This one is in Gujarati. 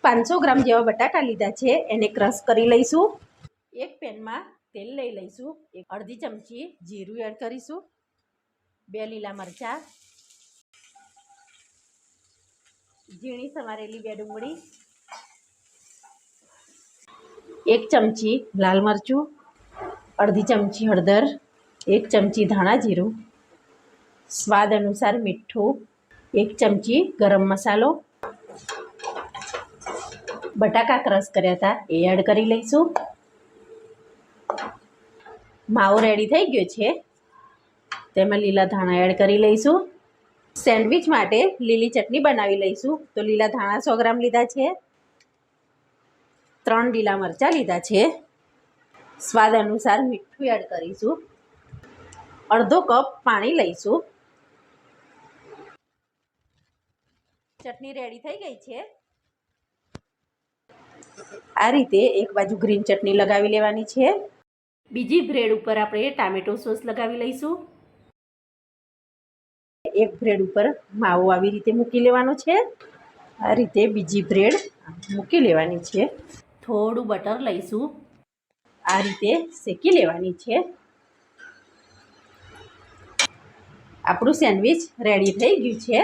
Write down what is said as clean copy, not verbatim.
500 ગ્રામ જેવા બટાકા લીધા છે, એને ક્રશ કરી લઈશું। એક પેનમાં તેલ લઈ લઈશું। અડધી ચમચી જીરું એડ કરીશું। 2 લીલા મરચાં, ઝીણી સમારેલી 2 ડુંગળી, 1 ચમચી લાલ મરચું, અડધી ચમચી હળદર, 1 ચમચી ધાણા જીરું, સ્વાદ અનુસાર મીઠું, 1 ચમચી ગરમ મસાલો, બટાકા ક્રશ કર્યા હતા એ એડ કરી લઈશું। માવો રેડી થઈ ગયો છે, તેમાં લીલા ધાણા એડ કરી લઈશું। સેન્ડવિચ માટે લીલી ચટણી બનાવી લઈશું। તો લીલા ધાણા 100 ગ્રામ લીધા છે, 3 લીલા મરચાં લીધા છે, સ્વાદ અનુસાર મીઠું એડ કરીશું। અડધો કપ પાણી લઈશું। ચટણી રેડી થઈ ગઈ છે। આ રીતે એક બાજુ ગ્રીન ચટણી લગાવી લેવાની છે। બીજી બ્રેડ ઉપર આપણે ટામેટો સોસ લગાવી લઈશું। એક બ્રેડ ઉપર માવો આવી રીતે મૂકી લેવાનો છે। આ રીતે બીજી બ્રેડ મૂકી લેવાની છે। થોડું બટર લઈશું, આ રીતે શેકી લેવાની છે। આપણું સેન્ડવિચ રેડી થઈ ગયું છે।